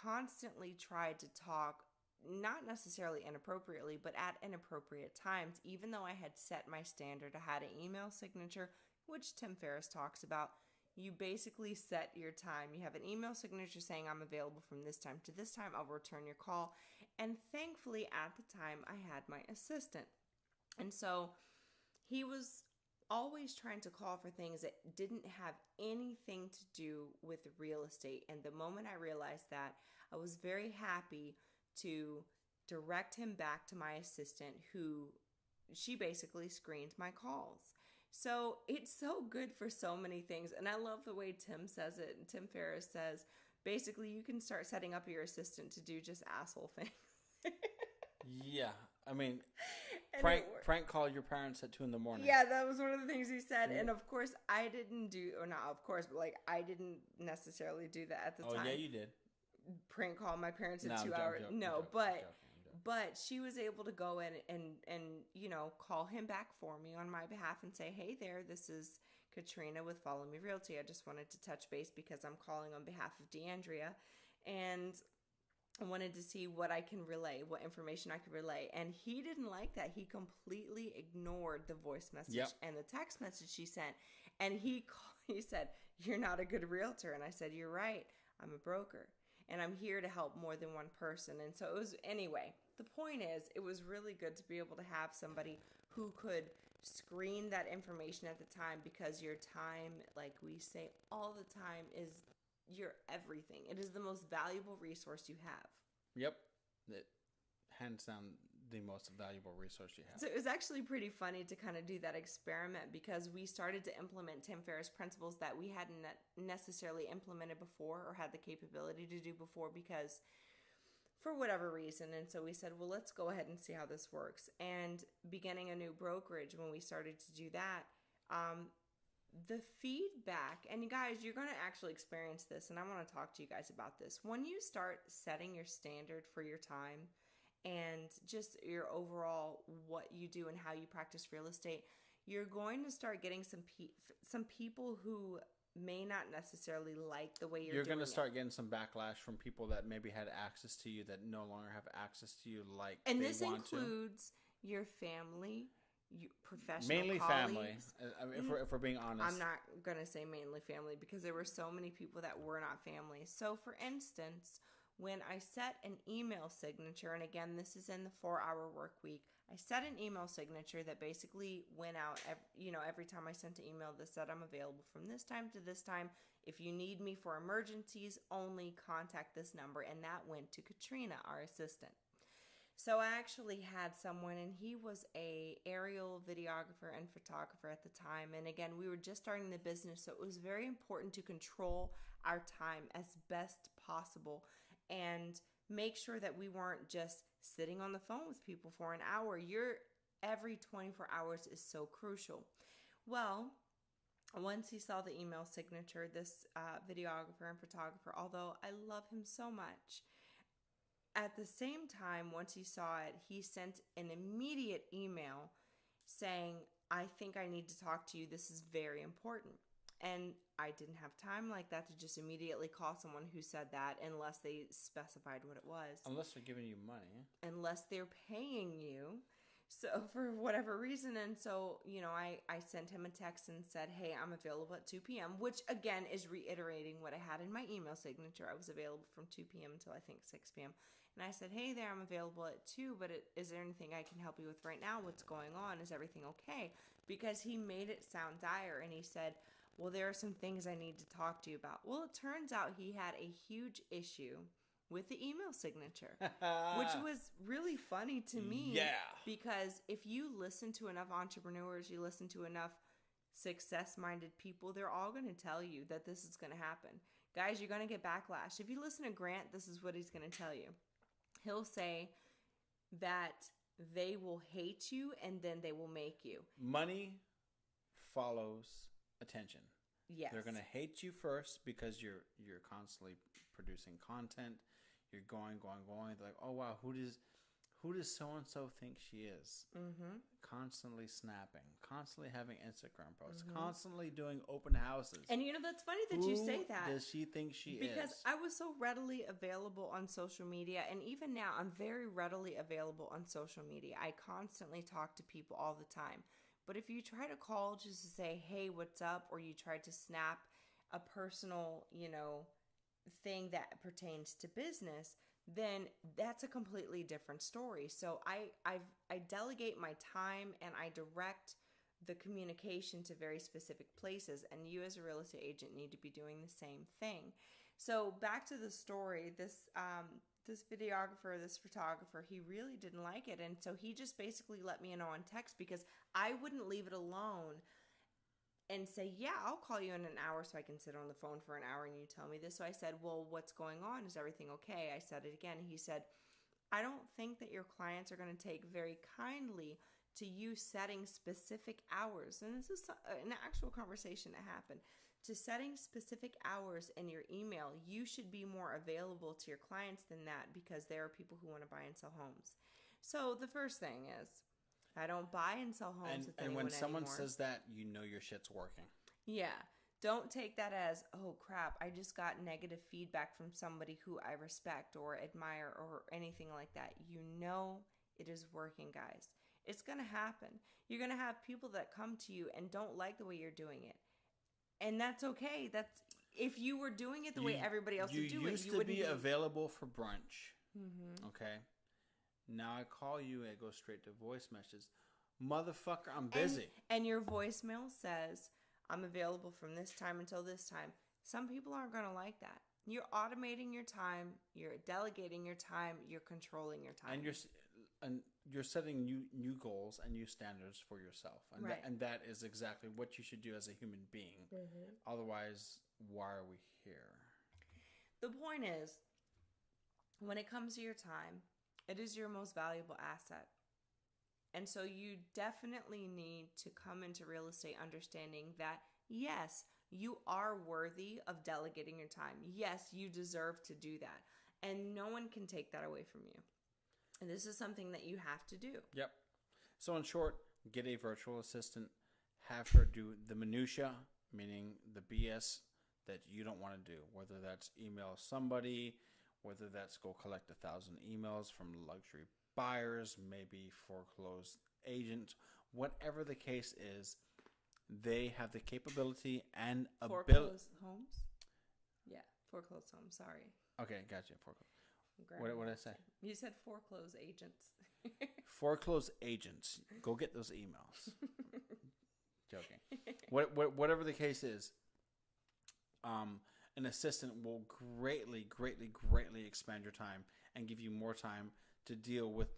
constantly tried to talk, not necessarily inappropriately, but at inappropriate times, even though I had set my standard. I had an email signature, which Tim Ferriss talks about. You basically set your time. You have an email signature saying I'm available from this time to this time. I'll return your call. And thankfully, at the time, I had my assistant. And so he was always trying to call for things that didn't have anything to do with real estate. And the moment I realized that, I was very happy to direct him back to my assistant, who she basically screened my calls. So it's so good for so many things. And I love the way Tim says it. And Tim Ferriss says, basically, you can start setting up your assistant to do just asshole things. Yeah. I mean, prank call your parents at 2 a.m. Yeah, that was one of the things he said. And of course, I didn't do, or not of course, but like I didn't necessarily do that at the time. Oh, yeah, you did. Prank call my parents at 2 hours. But she was able to go in and call him back for me on my behalf and say, hey there, this is Katrina with Follow Me Realty. I just wanted to touch base because I'm calling on behalf of DeAndrea, and I wanted to see what I can relay, what information I could relay. And he didn't like that. He completely ignored the voice message and the text message she sent. And he said, you're not a good realtor. And I said, you're right. I'm a broker. And I'm here to help more than one person. And so it was, anyway, the point is, it was really good to be able to have somebody who could screen that information at the time, because your time, like we say all the time, is your everything. It is the most valuable resource you have. Yep. Hands down, the most valuable resource you have. So it was actually pretty funny to kind of do that experiment, because we started to implement Tim Ferriss principles that we hadn't necessarily implemented before or had the capability to do before, because for whatever reason. And so we said, well, let's go ahead and see how this works. And beginning a new brokerage, when we started to do that, the feedback, and you guys, you're going to actually experience this, and I want to talk to you guys about this. When you start setting your standard for your time and just your overall what you do and how you practice real estate, you're going to start getting some people who may not necessarily like the way you're doing it. You're going to start getting some backlash from people that maybe had access to you that no longer have access to you like they want to. And this includes your family, professional Mainly family, colleagues. if we're being honest. I'm not going to say mainly family because there were so many people that were not family. So, for instance, when I set an email signature, and again, this is in the 4-hour work week, I set an email signature that basically went out, every time I sent an email that said I'm available from this time to this time. If you need me for emergencies, only contact this number. And that went to Katrina, our assistant. So I actually had someone, and he was a aerial videographer and photographer at the time. And again, we were just starting the business, so it was very important to control our time as best possible and make sure that we weren't just sitting on the phone with people for an hour. Your every 24 hours is so crucial. Well, once he saw the email signature, this videographer and photographer, although I love him so much, at the same time, once he saw it, he sent an immediate email saying, I think I need to talk to you. This is very important. And I didn't have time like that to just immediately call someone who said that unless they specified what it was. Unless they're giving you money. Unless they're paying you. So for whatever reason. And so, I sent him a text and said, hey, I'm available at 2 p.m., which again is reiterating what I had in my email signature. I was available from 2 p.m. until I think 6 p.m. And I said, hey there, I'm available at 2, but is there anything I can help you with right now? What's going on? Is everything okay? Because he made it sound dire, and he said, well, there are some things I need to talk to you about. Well, it turns out he had a huge issue with the email signature, which was really funny to me. Yeah. Because if you listen to enough entrepreneurs, you listen to enough success-minded people, they're all going to tell you that this is going to happen. Guys, you're going to get backlash. If you listen to Grant, this is what he's going to tell you. He'll say that they will hate you and then they will make you. Money follows attention. Yes. They're going to hate you first because you're constantly producing content. You're going. They're like, oh wow, who does so and so think she is? Mm-hmm. Constantly snapping, constantly having Instagram posts, constantly doing open houses. And that's funny that you say that. Who does she think she is? Because I was so readily available on social media, and even now I'm very readily available on social media. I constantly talk to people all the time. But if you try to call just to say, hey, what's up? Or you try to snap a personal, thing that pertains to business, then that's a completely different story. So I delegate my time and I direct the communication to very specific places. And you as a real estate agent need to be doing the same thing. So back to the story, this videographer, this photographer, he really didn't like it. And so he just basically let me know on text because I wouldn't leave it alone and say, yeah, I'll call you in an hour so I can sit on the phone for an hour and you tell me this. So I said, well, what's going on? Is everything okay? I said it again. He said, I don't think that your clients are going to take very kindly to you setting specific hours. And this is an actual conversation that happened. To setting specific hours in your email, you should be more available to your clients than that because there are people who want to buy and sell homes. So the first thing is, I don't buy and sell homes with anyone when someone anymore. says that, you know your shit's working. Yeah. Don't take that as, oh crap, I just got negative feedback from somebody who I respect or admire or anything like that. You know it is working, guys. It's going to happen. You're going to have people that come to you and don't like the way you're doing it. And that's okay. That's if you were doing it the way everybody else would do it, you used to wouldn't be available for brunch. Mm-hmm. Okay? Now I call you and it goes straight to voice messages. Motherfucker, I'm busy. And your voicemail says, I'm available from this time until this time. Some people aren't going to like that. You're automating your time. You're delegating your time. You're controlling your time. And you're setting new goals and new standards for yourself. And, right. And that is exactly what you should do as a human being. Mm-hmm. Otherwise, why are we here? The point is, when it comes to your time, it is your most valuable asset. And so you definitely need to come into real estate understanding that, yes, you are worthy of delegating your time. Yes, you deserve to do that. And no one can take that away from you. And this is something that you have to do. Yep. So in short, get a virtual assistant. Have her do the minutia, meaning the BS that you don't want to do. Whether that's email somebody, whether that's go collect 1,000 emails from luxury buyers, maybe foreclosed agents, whatever the case is, they have the capability and ability. Foreclosed homes? Yeah, foreclosed homes. Sorry. Okay, gotcha. What did I say? You said foreclosed agents. Foreclosed agents. Go get those emails. Joking. Whatever the case is, an assistant will greatly expand your time and give you more time to deal with,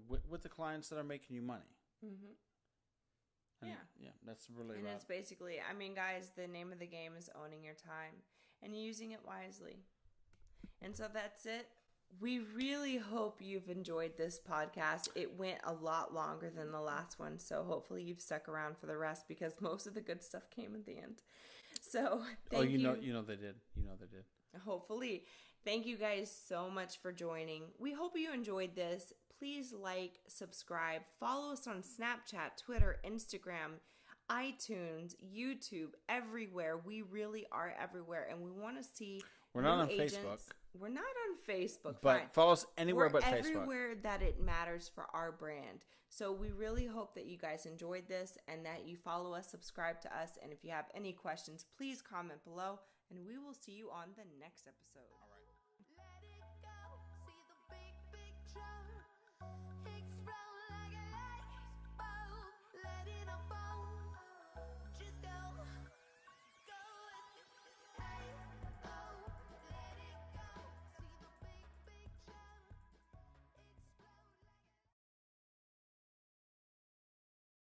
with the clients that are making you money. Mm-hmm. And yeah, that's really. And it's basically, I mean, guys, the name of the game is owning your time and using it wisely. And so that's it. We really hope you've enjoyed this podcast. It went a lot longer than the last one, so hopefully you've stuck around for the rest because most of the good stuff came at the end. So thank you. They did. Hopefully. Thank you guys so much for joining. We hope you enjoyed this. Please like, subscribe, follow us on Snapchat, Twitter, Instagram, iTunes, YouTube, everywhere. We really are everywhere, and we want to see. We're not on Facebook. We're not on Facebook, but follow us anywhere but Facebook. Everywhere that it matters for our brand. So we really hope that you guys enjoyed this and that you follow us, subscribe to us, and if you have any questions, please comment below, and we will see you on the next episode.